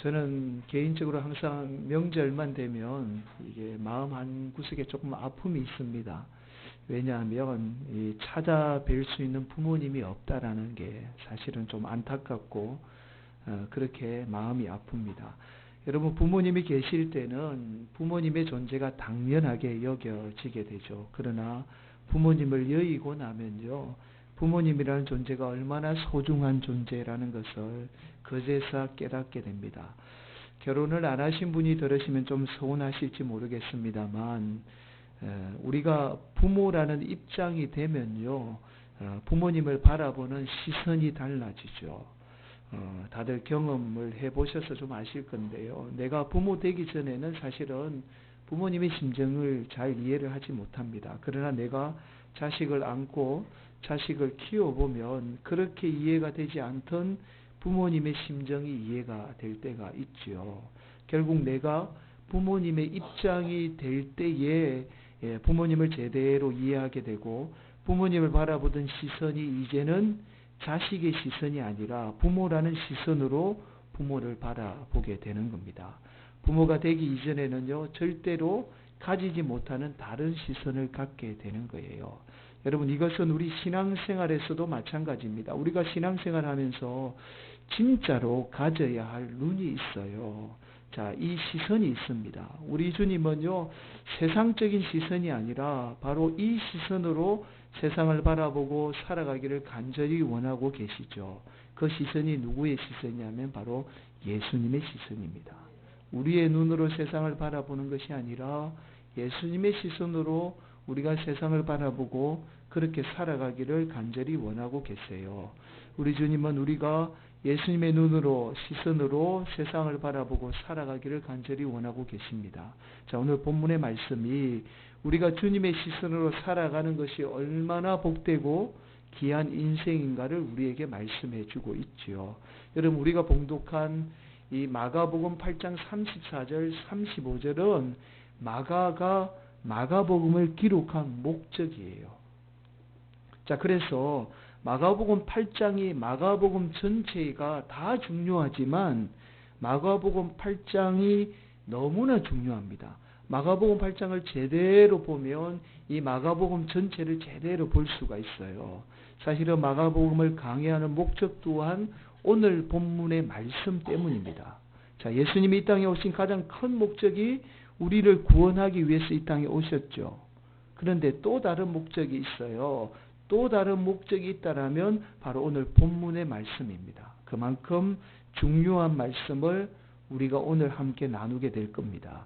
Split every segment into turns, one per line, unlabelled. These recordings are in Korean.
저는 개인적으로 항상 명절만 되면 이게 마음 한 구석에 조금 아픔이 있습니다. 왜냐하면 이 찾아뵐 수 있는 부모님이 없다라는 게 사실은 좀 안타깝고 그렇게 마음이 아픕니다. 여러분, 부모님이 계실 때는 부모님의 존재가 당연하게 여겨지게 되죠. 그러나 부모님을 여의고 나면요, 부모님이라는 존재가 얼마나 소중한 존재라는 것을 그제서 깨닫게 됩니다. 결혼을 안 하신 분이 들으시면 좀 서운하실지 모르겠습니다만, 우리가 부모라는 입장이 되면요, 부모님을 바라보는 시선이 달라지죠. 다들 경험을 해보셔서 좀 아실 건데요. 내가 부모 되기 전에는 사실은 부모님의 심정을 잘 이해를 하지 못합니다. 그러나 내가 자식을 안고 자식을 키워보면 그렇게 이해가 되지 않던 부모님의 심정이 이해가 될 때가 있죠. 결국 내가 부모님의 입장이 될 때에 부모님을 제대로 이해하게 되고, 부모님을 바라보던 시선이 이제는 자식의 시선이 아니라 부모라는 시선으로 부모를 바라보게 되는 겁니다. 부모가 되기 이전에는요, 절대로 가지지 못하는 다른 시선을 갖게 되는 거예요. 여러분, 이것은 우리 신앙생활에서도 마찬가지입니다. 우리가 신앙생활 하면서 진짜로 가져야 할 눈이 있어요. 자, 이 시선이 있습니다. 우리 주님은요, 세상적인 시선이 아니라 바로 이 시선으로 세상을 바라보고 살아가기를 간절히 원하고 계시죠. 그 시선이 누구의 시선이냐면 바로 예수님의 시선입니다. 우리의 눈으로 세상을 바라보는 것이 아니라 예수님의 시선으로 우리가 세상을 바라보고 그렇게 살아가기를 간절히 원하고 계세요. 우리 주님은 우리가 예수님의 눈으로, 시선으로 세상을 바라보고 살아가기를 간절히 원하고 계십니다. 자, 오늘 본문의 말씀이 우리가 주님의 시선으로 살아가는 것이 얼마나 복되고 귀한 인생인가를 우리에게 말씀해 주고 있지요. 여러분, 우리가 봉독한 이 마가복음 8장 34절, 35절은 마가가 마가복음을 기록한 목적이에요. 자, 그래서 마가복음 8장이 마가복음 전체가 다 중요하지만 마가복음 8장이 너무나 중요합니다. 마가복음 8장을 제대로 보면 이 마가복음 전체를 제대로 볼 수가 있어요. 사실은 마가복음을 강의하는 목적 또한 오늘 본문의 말씀 때문입니다. 자, 예수님이 이 땅에 오신 가장 큰 목적이 우리를 구원하기 위해서 이 땅에 오셨죠. 그런데 또 다른 목적이 있어요. 또 다른 목적이 있다라면 바로 오늘 본문의 말씀입니다. 그만큼 중요한 말씀을 우리가 오늘 함께 나누게 될 겁니다.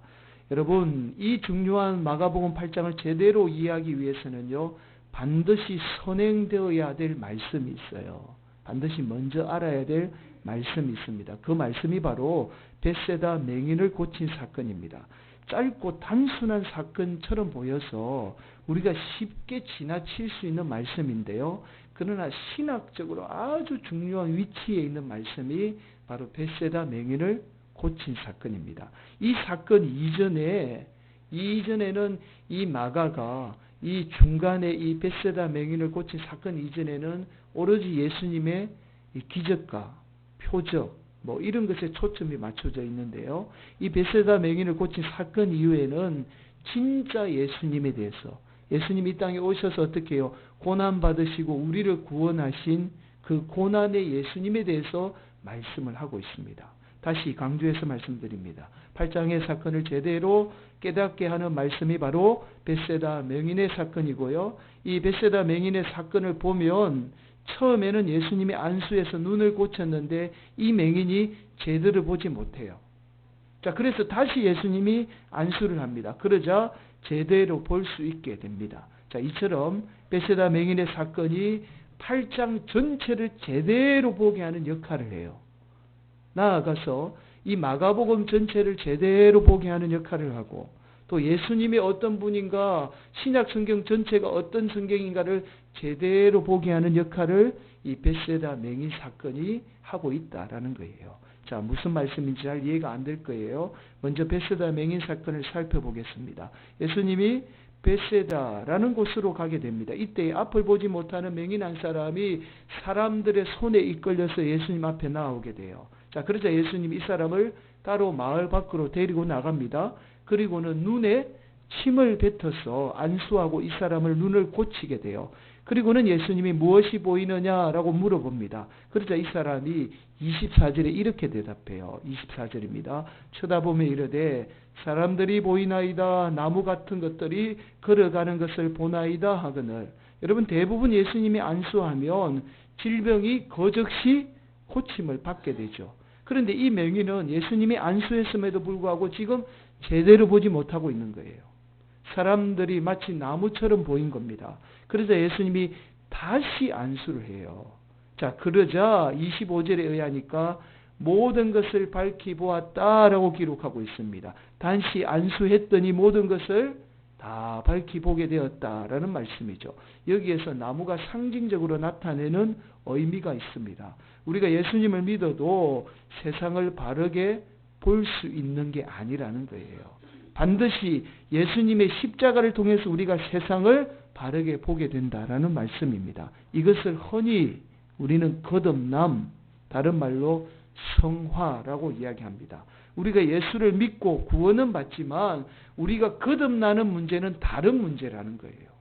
여러분, 이 중요한 마가복음 8장을 제대로 이해하기 위해서는요, 반드시 선행되어야 될 말씀이 있어요. 반드시 먼저 알아야 될 말씀이 있습니다. 그 말씀이 바로 벳세다 맹인을 고친 사건입니다. 짧고 단순한 사건처럼 보여서 우리가 쉽게 지나칠 수 있는 말씀인데요. 그러나 신학적으로 아주 중요한 위치에 있는 말씀이 바로 벳세다 맹인을 고친 사건입니다. 이 사건 이전에는 이 마가가 이 중간에 이 벳세다 맹인을 고친 사건 이전에는 오로지 예수님의 기적과 표적 이런 것에 초점이 맞춰져 있는데요. 이 벳세다 맹인을 고친 사건 이후에는 진짜 예수님에 대해서, 예수님이 이 땅에 오셔서 어떻게 해요? 고난 받으시고 우리를 구원하신 그 고난의 예수님에 대해서 말씀을 하고 있습니다. 다시 강조해서 말씀드립니다. 8장의 사건을 제대로 깨닫게 하는 말씀이 바로 벳세다 맹인의 사건이고요. 이 벳세다 맹인의 사건을 보면 처음에는 예수님이 안수해서 눈을 고쳤는데 이 맹인이 제대로 보지 못해요. 자, 그래서 다시 예수님이 안수를 합니다. 그러자 제대로 볼 수 있게 됩니다. 자, 이처럼 벳세다 맹인의 사건이 8장 전체를 제대로 보게 하는 역할을 해요. 나아가서 이 마가복음 전체를 제대로 보게 하는 역할을 하고, 또 예수님이 어떤 분인가, 신약 성경 전체가 어떤 성경인가를 제대로 보게 하는 역할을 이 벳세다 맹인 사건이 하고 있다라는 거예요. 자, 무슨 말씀인지 잘 이해가 안 될 거예요. 먼저 벳세다 맹인 사건을 살펴보겠습니다. 예수님이 벳세다라는 곳으로 가게 됩니다. 이때 앞을 보지 못하는 맹인 한 사람이 사람들의 손에 이끌려서 예수님 앞에 나오게 돼요. 자, 그러자 예수님이 이 사람을 따로 마을 밖으로 데리고 나갑니다. 그리고는 눈에 침을 뱉어서 안수하고 이 사람을 눈을 고치게 돼요. 그리고는 예수님이 무엇이 보이느냐라고 물어봅니다. 그러자 이 사람이 24절에 이렇게 대답해요. 24절입니다. 쳐다보며 이르되 사람들이 보이나이다. 나무 같은 것들이 걸어가는 것을 보나이다 하거늘. 여러분, 대부분 예수님이 안수하면 질병이 거적시 고침을 받게 되죠. 그런데 이 맹인은 예수님이 안수했음에도 불구하고 지금 제대로 보지 못하고 있는 거예요. 사람들이 마치 나무처럼 보인 겁니다. 그러자 예수님이 다시 안수를 해요. 자, 그러자 25절에 의하니까 모든 것을 밝히 보았다라고 기록하고 있습니다. 단시 안수했더니 모든 것을 다 밝히 보게 되었다라는 말씀이죠. 여기에서 나무가 상징적으로 나타내는 의미가 있습니다. 우리가 예수님을 믿어도 세상을 바르게 볼 수 있는 게 아니라는 거예요. 반드시 예수님의 십자가를 통해서 우리가 세상을 바르게 보게 된다라는 말씀입니다. 이것을 흔히 우리는 거듭남, 다른 말로 성화라고 이야기합니다. 우리가 예수를 믿고 구원은 받지만 우리가 거듭나는 문제는 다른 문제라는 거예요.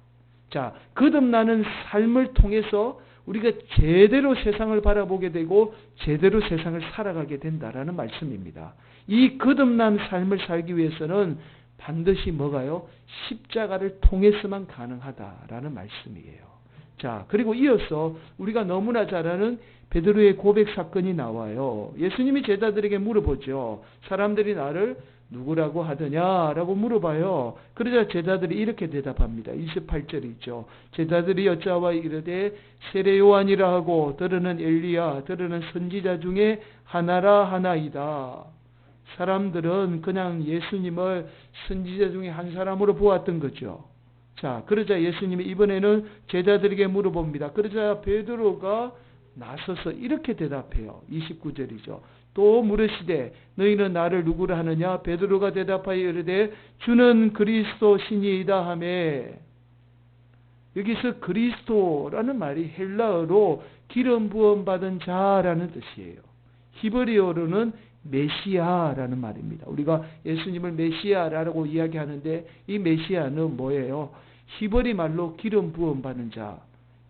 자, 거듭나는 삶을 통해서 우리가 제대로 세상을 바라보게 되고 제대로 세상을 살아가게 된다라는 말씀입니다. 이 거듭난 삶을 살기 위해서는 반드시 뭐가요? 십자가를 통해서만 가능하다라는 말씀이에요. 자, 그리고 이어서 우리가 너무나 잘 아는 베드로의 고백 사건이 나와요. 예수님이 제자들에게 물어보죠. 사람들이 나를 누구라고 하더냐라고 물어봐요. 그러자 제자들이 이렇게 대답합니다. 28절이죠. 제자들이 여짜와 이르되 세례 요한이라 하고 들으는 엘리야, 들으는 선지자 중에 하나라 하나이다. 사람들은 그냥 예수님을 선지자 중에 한 사람으로 보았던 거죠. 자, 그러자 예수님이 이번에는 제자들에게 물어봅니다. 그러자 베드로가 나서서 이렇게 대답해요. 29절이죠. 또 물으시되 너희는 나를 누구라 하느냐? 베드로가 대답하여 이르되 주는 그리스도시니이다 하매. 여기서 그리스도라는 말이 헬라어로 기름 부음 받은 자라는 뜻이에요. 히브리어로는 메시아라는 말입니다. 우리가 예수님을 메시아라고 이야기하는데 이 메시아는 뭐예요? 히브리 말로 기름 부음 받은 자.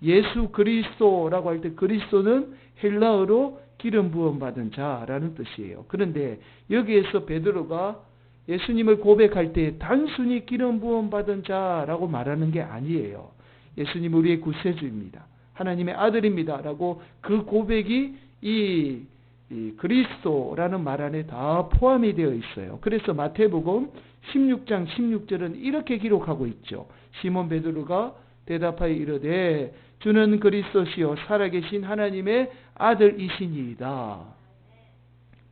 예수 그리스도라고 할 때 그리스도는 헬라어로 기름 부음 받은 자라는 뜻이에요. 그런데 여기에서 베드로가 예수님을 고백할 때 단순히 기름 부음 받은 자라고 말하는 게 아니에요. 예수님 우리의 구세주입니다. 하나님의 아들입니다라고 그 고백이 이 그리스도라는 말 안에 다 포함이 되어 있어요. 그래서 마태복음 16장 16절은 이렇게 기록하고 있죠. 시몬 베드로가 대답하여 이르되 주는 그리스도시요 살아계신 하나님의 아들이시니이다.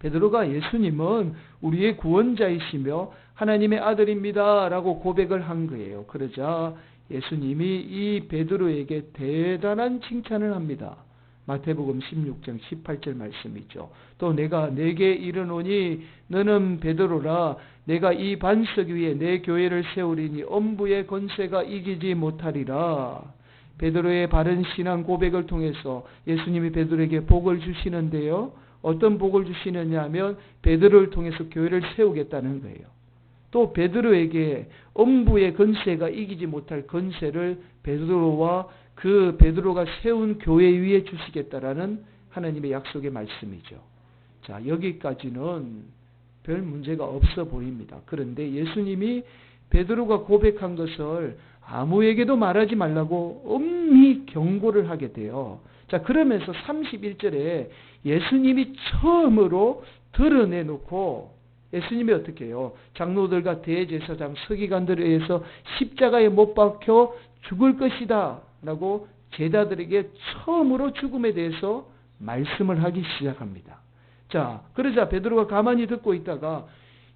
베드로가 예수님은 우리의 구원자이시며 하나님의 아들입니다 라고 고백을 한 거예요. 그러자 예수님이 이 베드로에게 대단한 칭찬을 합니다. 마태복음 16장 18절 말씀이죠. 또 내가 내게 이르노니 너는 베드로라. 내가 이 반석 위에 내 교회를 세우리니 엄부의 권세가 이기지 못하리라. 베드로의 바른 신앙 고백을 통해서 예수님이 베드로에게 복을 주시는데요. 어떤 복을 주시느냐 하면 베드로를 통해서 교회를 세우겠다는 거예요. 또 베드로에게 엄부의 권세가 이기지 못할 권세를 베드로와 그 베드로가 세운 교회 위에 주시겠다라는 하나님의 약속의 말씀이죠. 자, 여기까지는 별 문제가 없어 보입니다. 그런데 예수님이 베드로가 고백한 것을 아무에게도 말하지 말라고 엄히 경고를 하게 돼요. 자, 그러면서 31절에 예수님이 처음으로 드러내놓고 예수님이 어떻게 해요? 장로들과 대제사장, 서기관들에 의해서 십자가에 못 박혀 죽을 것이다 라고 제자들에게 처음으로 죽음에 대해서 말씀을 하기 시작합니다. 자, 그러자 베드로가 가만히 듣고 있다가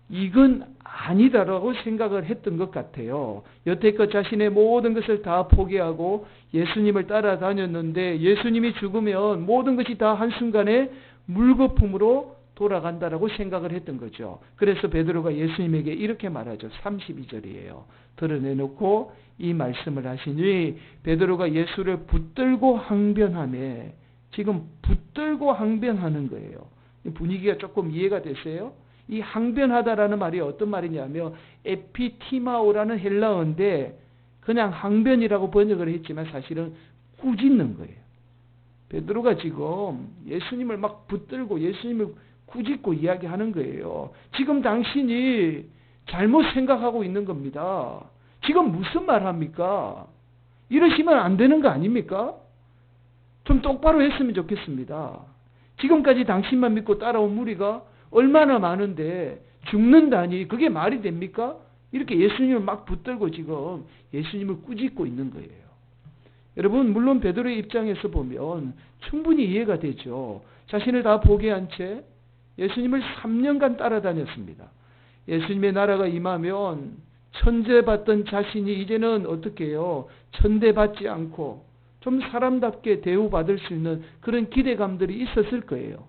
이건 아니다라고 생각을 했던 것 같아요. 여태껏 자신의 모든 것을 다 포기하고 예수님을 따라다녔는데 예수님이 죽으면 모든 것이 다 한순간에 물거품으로 돌아간다라고 생각을 했던 거죠. 그래서 베드로가 예수님에게 이렇게 말하죠. 32절이에요. 드러내놓고 이 말씀을 하시니 베드로가 예수를 붙들고 항변하며, 지금 붙들고 항변하는 거예요. 분위기가 조금 이해가 되세요? 이 항변하다라는 말이 어떤 말이냐면 에피티마오라는 헬라어인데 그냥 항변이라고 번역을 했지만 사실은 꾸짖는 거예요. 베드로가 지금 예수님을 막 붙들고 예수님을 꾸짖고 이야기하는 거예요. 지금 당신이 잘못 생각하고 있는 겁니다. 지금 무슨 말 합니까? 이러시면 안 되는 거 아닙니까? 좀 똑바로 했으면 좋겠습니다. 지금까지 당신만 믿고 따라온 무리가 얼마나 많은데 죽는다니 그게 말이 됩니까? 이렇게 예수님을 막 붙들고 지금 예수님을 꾸짖고 있는 거예요. 여러분, 물론 베드로의 입장에서 보면 충분히 이해가 되죠. 자신을 다 포기한 채 예수님을 3년간 따라다녔습니다. 예수님의 나라가 임하면 천대받던 자신이 이제는 어떻게 해요? 천대받지 않고 좀 사람답게 대우받을 수 있는 그런 기대감들이 있었을 거예요.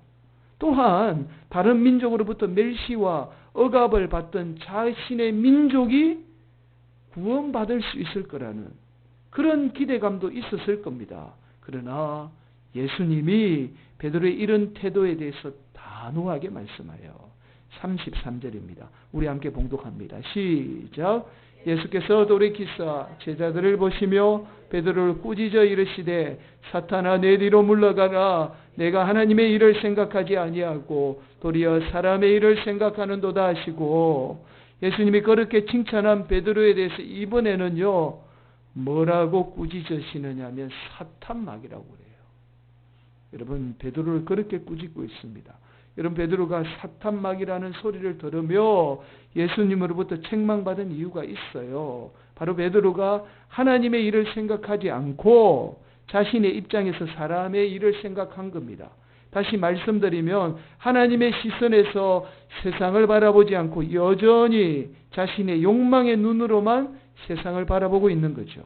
또한 다른 민족으로부터 멸시와 억압을 받던 자신의 민족이 구원받을 수 있을 거라는 그런 기대감도 있었을 겁니다. 그러나 예수님이 베드로의 이런 태도에 대해서 단호하게 말씀하여 33절입니다. 우리 함께 봉독합니다. 시작. 예수께서 돌이키사 제자들을 보시며 베드로를 꾸짖어 이르시되 사탄아 내 뒤로 물러가라. 내가 하나님의 일을 생각하지 아니하고 도리어 사람의 일을 생각하는도다 하시고, 예수님이 그렇게 칭찬한 베드로에 대해서 이번에는요 뭐라고 꾸짖으시느냐 하면 사탄막이라고 그래요. 여러분, 베드로를 그렇게 꾸짖고 있습니다. 여러분, 베드로가 사탄막이라는 소리를 들으며 예수님으로부터 책망받은 이유가 있어요. 바로 베드로가 하나님의 일을 생각하지 않고 자신의 입장에서 사람의 일을 생각한 겁니다. 다시 말씀드리면 하나님의 시선에서 세상을 바라보지 않고 여전히 자신의 욕망의 눈으로만 세상을 바라보고 있는 거죠.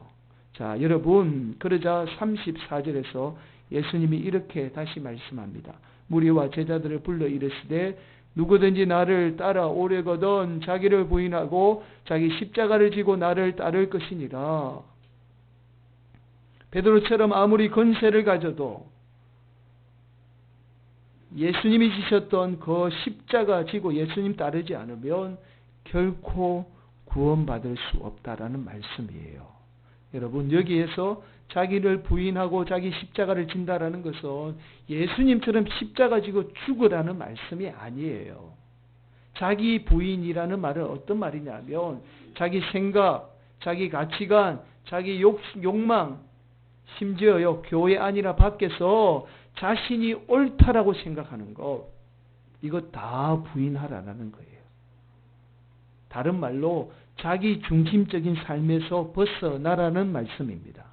자, 여러분, 그러자 34절에서 예수님이 이렇게 다시 말씀합니다. 무리와 제자들을 불러 이르시되 누구든지 나를 따라오려거든 자기를 부인하고 자기 십자가를 지고 나를 따를 것이니라. 베드로처럼 아무리 권세를 가져도 예수님이 지셨던 그 십자가 지고 예수님 따르지 않으면 결코 구원받을 수 없다라는 말씀이에요. 여러분, 여기에서 자기를 부인하고 자기 십자가를 진다라는 것은 예수님처럼 십자가 지고 죽으라는 말씀이 아니에요. 자기 부인이라는 말은 어떤 말이냐면 자기 생각, 자기 가치관, 자기 욕망, 심지어요 교회 안이나 밖에서 자신이 옳다라고 생각하는 것, 이거 다 부인하라는 거예요. 다른 말로 자기 중심적인 삶에서 벗어나라는 말씀입니다.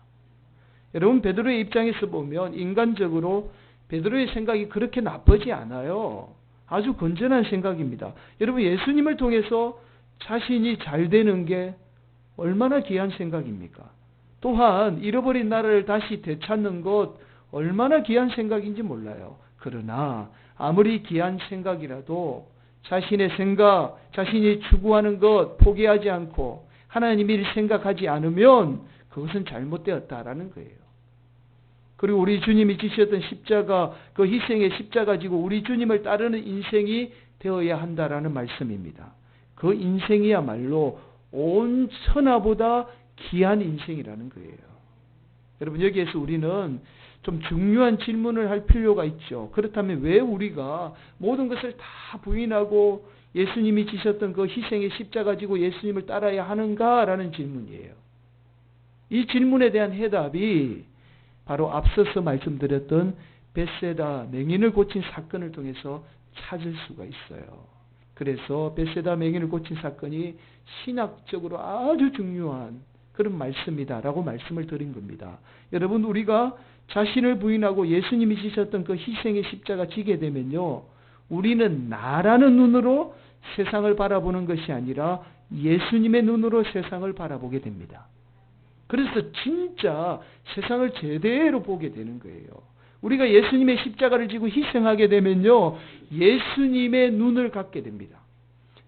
여러분, 베드로의 입장에서 보면 인간적으로 베드로의 생각이 그렇게 나쁘지 않아요. 아주 건전한 생각입니다. 여러분, 예수님을 통해서 자신이 잘 되는 게 얼마나 귀한 생각입니까? 또한 잃어버린 나라를 다시 되찾는 것 얼마나 귀한 생각인지 몰라요. 그러나 아무리 귀한 생각이라도 자신의 생각, 자신이 추구하는 것 포기하지 않고 하나님의 일을 생각하지 않으면 그것은 잘못되었다라는 거예요. 그리고 우리 주님이 지셨던 십자가, 그 희생의 십자가 지고 우리 주님을 따르는 인생이 되어야 한다라는 말씀입니다. 그 인생이야말로 온 천하보다 귀한 인생이라는 거예요. 여러분, 여기에서 우리는 좀 중요한 질문을 할 필요가 있죠. 그렇다면 왜 우리가 모든 것을 다 부인하고 예수님이 지셨던 그 희생의 십자가 지고 예수님을 따라야 하는가라는 질문이에요. 이 질문에 대한 해답이 바로 앞서서 말씀드렸던 벳세다 맹인을 고친 사건을 통해서 찾을 수가 있어요. 그래서 벳세다 맹인을 고친 사건이 신학적으로 아주 중요한 그런 말씀이다라고 말씀을 드린 겁니다. 여러분, 우리가 자신을 부인하고 예수님이 지셨던 그 희생의 십자가 지게 되면요, 우리는 나라는 눈으로 세상을 바라보는 것이 아니라 예수님의 눈으로 세상을 바라보게 됩니다. 그래서 진짜 세상을 제대로 보게 되는 거예요. 우리가 예수님의 십자가를 지고 희생하게 되면요, 예수님의 눈을 갖게 됩니다.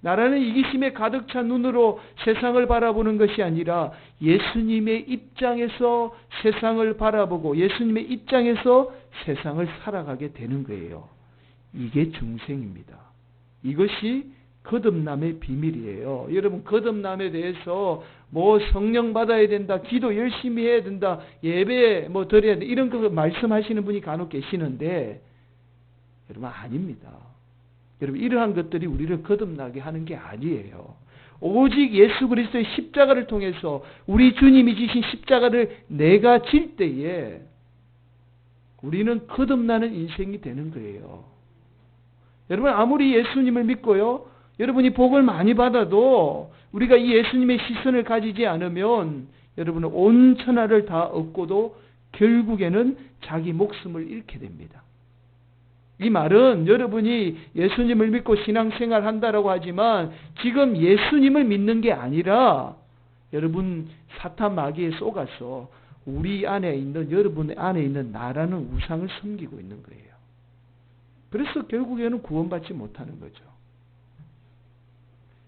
나라는 이기심에 가득 찬 눈으로 세상을 바라보는 것이 아니라 예수님의 입장에서 세상을 바라보고 예수님의 입장에서 세상을 살아가게 되는 거예요. 이게 중생입니다. 이것이 거듭남의 비밀이에요. 여러분, 거듭남에 대해서 뭐 성령 받아야 된다, 기도 열심히 해야 된다, 예배 뭐 드려야 된다, 이런 거 말씀하시는 분이 간혹 계시는데, 여러분, 아닙니다. 여러분, 이러한 것들이 우리를 거듭나게 하는 게 아니에요. 오직 예수 그리스도의 십자가를 통해서 우리 주님이 지신 십자가를 내가 질 때에 우리는 거듭나는 인생이 되는 거예요. 여러분, 아무리 예수님을 믿고요, 여러분이 복을 많이 받아도 우리가 이 예수님의 시선을 가지지 않으면 여러분은 온 천하를 다 얻고도 결국에는 자기 목숨을 잃게 됩니다. 이 말은 여러분이 예수님을 믿고 신앙생활 한다라고 하지만 지금 예수님을 믿는 게 아니라 여러분 사탄 마귀에 속아서 우리 안에 있는, 여러분 안에 있는 나라는 우상을 섬기고 있는 거예요. 그래서 결국에는 구원받지 못하는 거죠.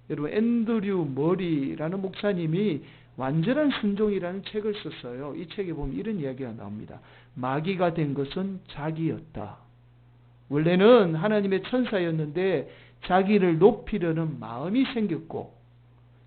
여러분, 앤드류 머리라는 목사님이 완전한 순종이라는 책을 썼어요. 이 책에 보면 이런 이야기가 나옵니다. 마귀가 된 것은 자기였다. 원래는 하나님의 천사였는데 자기를 높이려는 마음이 생겼고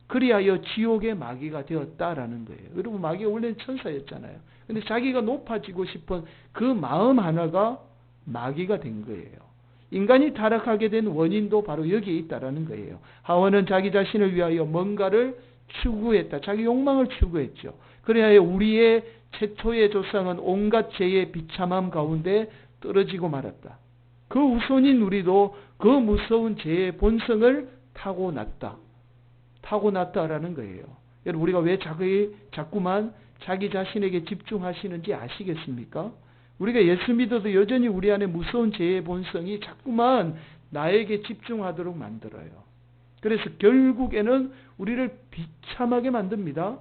그리하여 지옥의 마귀가 되었다라는 거예요. 여러분, 마귀가 원래는 천사였잖아요. 근데 자기가 높아지고 싶은 그 마음 하나가 마귀가 된 거예요. 인간이 타락하게 된 원인도 바로 여기에 있다라는 거예요. 하와는 자기 자신을 위하여 뭔가를 추구했다. 자기 욕망을 추구했죠. 그래야 우리의 최초의 조상은 온갖 죄의 비참함 가운데 떨어지고 말았다. 그 후손인 우리도 그 무서운 죄의 본성을 타고났다라는 거예요. 여러분, 우리가 왜 자꾸만 자기 자신에게 집중하시는지 아시겠습니까? 우리가 예수 믿어도 여전히 우리 안에 무서운 죄의 본성이 자꾸만 나에게 집중하도록 만들어요. 그래서 결국에는 우리를 비참하게 만듭니다.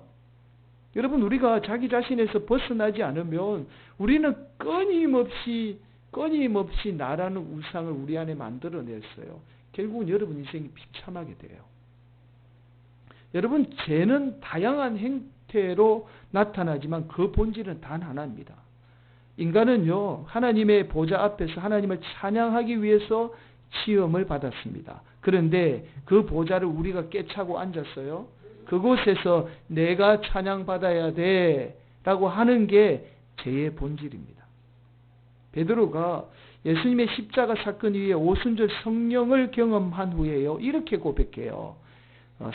여러분, 우리가 자기 자신에서 벗어나지 않으면 우리는 끊임없이 나라는 우상을 우리 안에 만들어냈어요. 결국은 여러분 인생이 비참하게 돼요. 여러분, 죄는 다양한 형태로 나타나지만 그 본질은 단 하나입니다. 인간은요, 하나님의 보좌 앞에서 하나님을 찬양하기 위해서 시험을 받았습니다. 그런데 그 보좌를 우리가 깨차고 앉았어요. 그곳에서 내가 찬양받아야 돼 라고 하는 게 죄의 본질입니다. 베드로가 예수님의 십자가 사건 이후에 오순절 성령을 경험한 후에요, 이렇게 고백해요.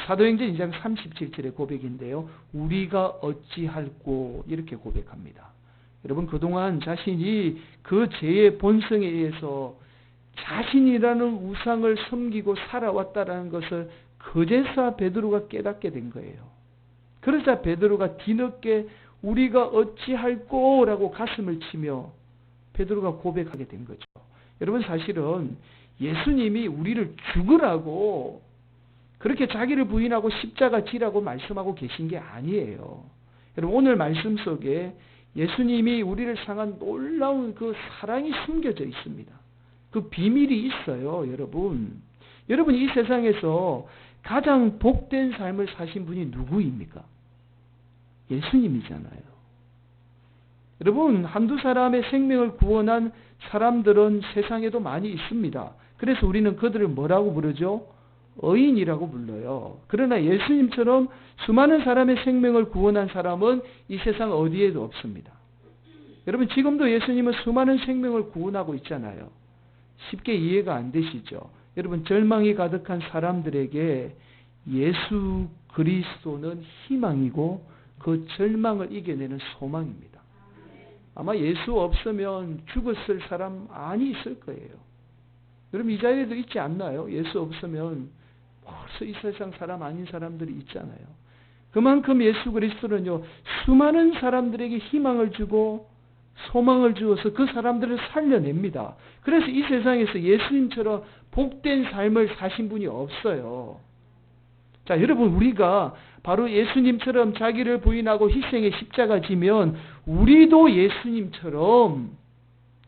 사도행전 2장 37절의 고백인데요. 우리가 어찌할꼬, 이렇게 고백합니다. 여러분, 그동안 자신이 그 죄의 본성에 의해서 자신이라는 우상을 섬기고 살아왔다는 것을 그제서 베드로가 깨닫게 된 거예요. 그러자 베드로가 뒤늦게 우리가 어찌할꼬 라고 가슴을 치며 베드로가 고백하게 된 거죠. 여러분, 사실은 예수님이 우리를 죽으라고 그렇게 자기를 부인하고 십자가 지라고 말씀하고 계신 게 아니에요. 여러분, 오늘 말씀 속에 예수님이 우리를 향한 놀라운 그 사랑이 숨겨져 있습니다. 그 비밀이 있어요, 여러분. 여러분, 이 세상에서 가장 복된 삶을 사신 분이 누구입니까? 예수님이잖아요. 여러분, 한두 사람의 생명을 구원한 사람들은 세상에도 많이 있습니다. 그래서 우리는 그들을 뭐라고 부르죠? 의인이라고 불러요. 그러나 예수님처럼 수많은 사람의 생명을 구원한 사람은 이 세상 어디에도 없습니다. 여러분, 지금도 예수님은 수많은 생명을 구원하고 있잖아요. 쉽게 이해가 안 되시죠? 여러분, 절망이 가득한 사람들에게 예수 그리스도는 희망이고 그 절망을 이겨내는 소망입니다. 아마 예수 없으면 죽었을 사람 많이 있을 거예요. 여러분, 이 자리에도 있지 않나요? 예수 없으면 벌써 이 세상 사람 아닌 사람들이 있잖아요. 그만큼 예수 그리스도는요, 수많은 사람들에게 희망을 주고 소망을 주어서 그 사람들을 살려냅니다. 그래서 이 세상에서 예수님처럼 복된 삶을 사신 분이 없어요. 자, 여러분, 우리가 바로 예수님처럼 자기를 부인하고 희생의 십자가 지면 우리도 예수님처럼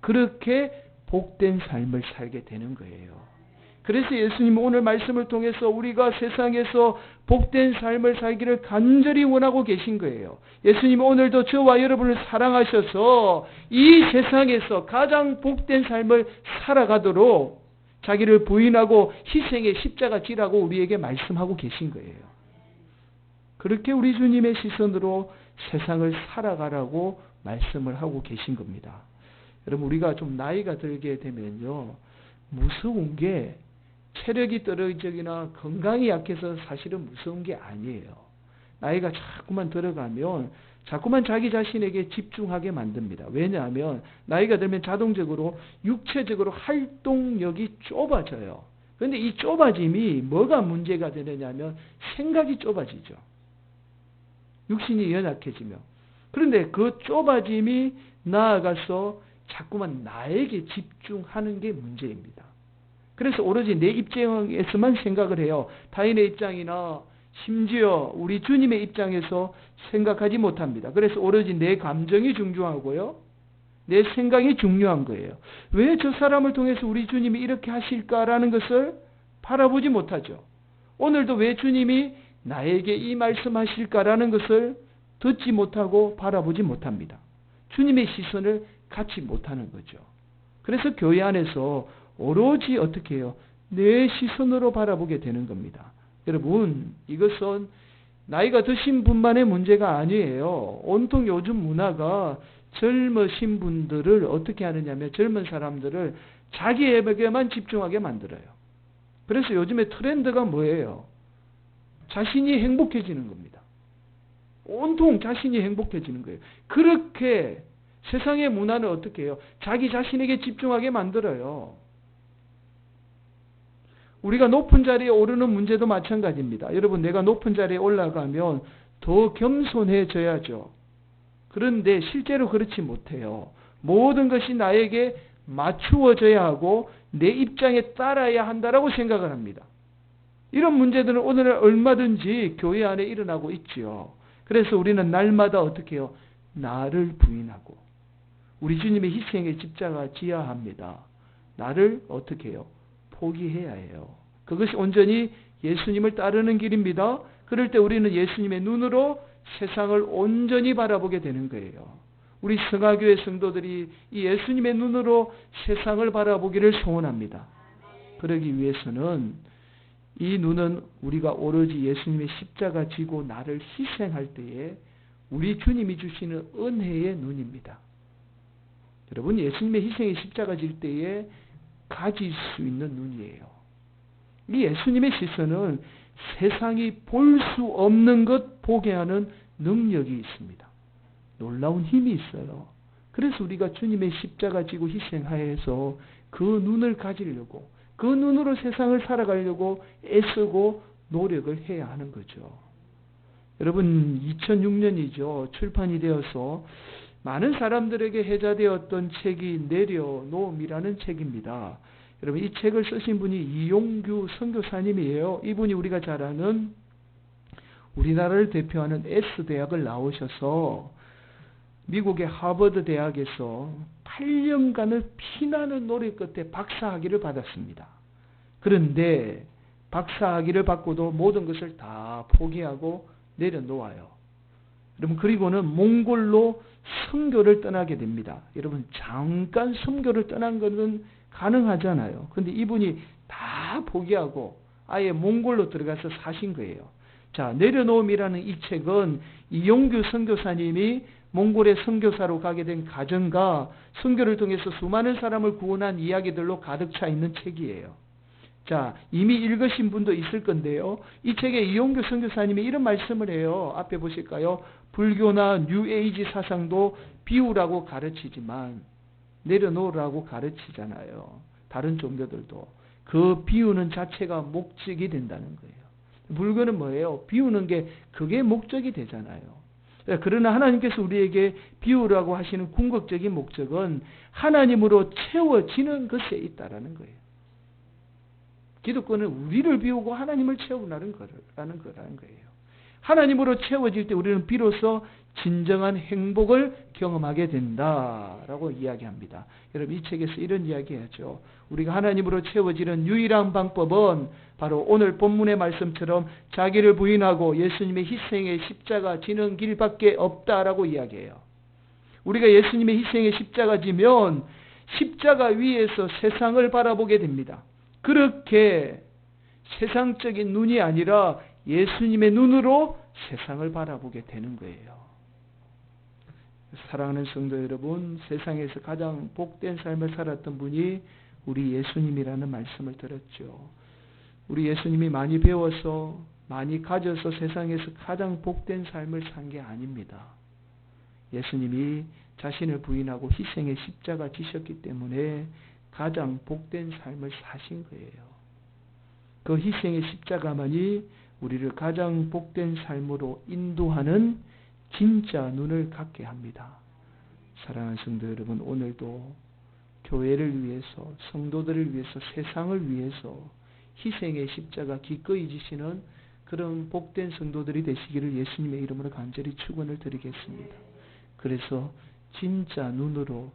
그렇게 복된 삶을 살게 되는 거예요. 그래서 예수님은 오늘 말씀을 통해서 우리가 세상에서 복된 삶을 살기를 간절히 원하고 계신 거예요. 예수님은 오늘도 저와 여러분을 사랑하셔서 이 세상에서 가장 복된 삶을 살아가도록 자기를 부인하고 희생의 십자가 지라고 우리에게 말씀하고 계신 거예요. 그렇게 우리 주님의 시선으로 세상을 살아가라고 말씀을 하고 계신 겁니다. 여러분, 우리가 좀 나이가 들게 되면요, 무서운 게 체력이 떨어지거나 건강이 약해서 사실은 무서운 게 아니에요. 나이가 자꾸만 들어가면 자꾸만 자기 자신에게 집중하게 만듭니다. 왜냐하면 나이가 들면 자동적으로 육체적으로 활동력이 좁아져요. 그런데 이 좁아짐이 뭐가 문제가 되느냐면 생각이 좁아지죠. 육신이 연약해지며. 그런데 그 좁아짐이 나아가서 자꾸만 나에게 집중하는 게 문제입니다. 그래서 오로지 내 입장에서만 생각을 해요. 타인의 입장이나 심지어 우리 주님의 입장에서 생각하지 못합니다. 그래서 오로지 내 감정이 중요하고요, 내 생각이 중요한 거예요. 왜 저 사람을 통해서 우리 주님이 이렇게 하실까라는 것을 바라보지 못하죠. 오늘도 왜 주님이 나에게 이 말씀하실까라는 것을 듣지 못하고 바라보지 못합니다. 주님의 시선을 갖지 못하는 거죠. 그래서 교회 안에서 오로지 어떻게 해요? 내 시선으로 바라보게 되는 겁니다. 여러분, 이것은 나이가 드신 분만의 문제가 아니에요. 온통 요즘 문화가 젊으신 분들을 어떻게 하느냐면 젊은 사람들을 자기에게만 집중하게 만들어요. 그래서 요즘에 트렌드가 뭐예요? 자신이 행복해지는 겁니다. 온통 자신이 행복해지는 거예요. 그렇게 세상의 문화는 어떻게 해요? 자기 자신에게 집중하게 만들어요. 우리가 높은 자리에 오르는 문제도 마찬가지입니다. 여러분, 내가 높은 자리에 올라가면 더 겸손해져야죠. 그런데 실제로 그렇지 못해요. 모든 것이 나에게 맞추어져야 하고 내 입장에 따라야 한다라고 생각을 합니다. 이런 문제들은 오늘날 얼마든지 교회 안에 일어나고 있지요. 그래서 우리는 날마다 어떻게 해요? 나를 부인하고 우리 주님의 희생의 십자가 지어야 합니다. 나를 어떻게 해요? 포기해야 해요. 그것이 온전히 예수님을 따르는 길입니다. 그럴 때 우리는 예수님의 눈으로 세상을 온전히 바라보게 되는 거예요. 우리 성화교회 성도들이 이 예수님의 눈으로 세상을 바라보기를 소원합니다. 그러기 위해서는 이 눈은 우리가 오로지 예수님의 십자가 지고 나를 희생할 때에 우리 주님이 주시는 은혜의 눈입니다. 여러분, 예수님의 희생의 십자가 질 때에 가질 수 있는 눈이에요. 이 예수님의 시선은 세상이 볼 수 없는 것 보게 하는 능력이 있습니다. 놀라운 힘이 있어요. 그래서 우리가 주님의 십자가 지고 희생하여서 그 눈을 가지려고, 그 눈으로 세상을 살아가려고 애쓰고 노력을 해야 하는 거죠. 여러분, 2006년이죠. 출판이 되어서 많은 사람들에게 해자되었던 책이 내려놓음이라는 책입니다. 여러분, 이 책을 쓰신 분이 이용규 선교사님이에요. 이분이 우리가 잘 아는 우리나라를 대표하는 S대학을 나오셔서 미국의 하버드 대학에서 8년간을 피나는 노력 끝에 박사학위를 받았습니다. 그런데 박사학위를 받고도 모든 것을 다 포기하고 내려놓아요. 여러분, 그리고는 몽골로 선교를 떠나게 됩니다. 여러분, 잠깐 선교를 떠난 것은 가능하잖아요. 그런데 이분이 다 포기하고 아예 몽골로 들어가서 사신 거예요. 자, 내려놓음이라는 이 책은 이용규 선교사님이 몽골의 선교사로 가게 된 가정과 선교를 통해서 수많은 사람을 구원한 이야기들로 가득 차 있는 책이에요. 자, 이미 읽으신 분도 있을 건데요. 이 책에 이용규 선교사님이 이런 말씀을 해요. 앞에 보실까요? 불교나 뉴에이지 사상도 비우라고 가르치지만 내려놓으라고 가르치잖아요. 다른 종교들도. 그 비우는 자체가 목적이 된다는 거예요. 불교는 뭐예요? 비우는 게 그게 목적이 되잖아요. 그러나 하나님께서 우리에게 비우라고 하시는 궁극적인 목적은 하나님으로 채워지는 것에 있다라는 거예요. 기독교는 우리를 비우고 하나님을 채우라는 거라는 거예요. 하나님으로 채워질 때 우리는 비로소 진정한 행복을 경험하게 된다라고 이야기합니다. 여러분, 이 책에서 이런 이야기하죠. 우리가 하나님으로 채워지는 유일한 방법은 바로 오늘 본문의 말씀처럼 자기를 부인하고 예수님의 희생의 십자가 지는 길밖에 없다라고 이야기해요. 우리가 예수님의 희생의 십자가 지면 십자가 위에서 세상을 바라보게 됩니다. 그렇게 세상적인 눈이 아니라 예수님의 눈으로 세상을 바라보게 되는 거예요. 사랑하는 성도 여러분, 세상에서 가장 복된 삶을 살았던 분이 우리 예수님이라는 말씀을 들었죠. 우리 예수님이 많이 배워서 많이 가져서 세상에서 가장 복된 삶을 산 게 아닙니다. 예수님이 자신을 부인하고 희생의 십자가 지셨기 때문에 가장 복된 삶을 사신 거예요. 그 희생의 십자가만이 우리를 가장 복된 삶으로 인도하는 진짜 눈을 갖게 합니다. 사랑하는 성도 여러분, 오늘도 교회를 위해서, 성도들을 위해서, 세상을 위해서 희생의 십자가 기꺼이 지시는 그런 복된 성도들이 되시기를 예수님의 이름으로 간절히 축원을 드리겠습니다. 그래서 진짜 눈으로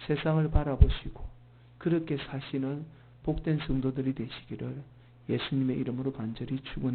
세상을 바라보시고 그렇게 사시는 복된 성도들이 되시기를 예수님의 이름으로 간절히 축원합니다.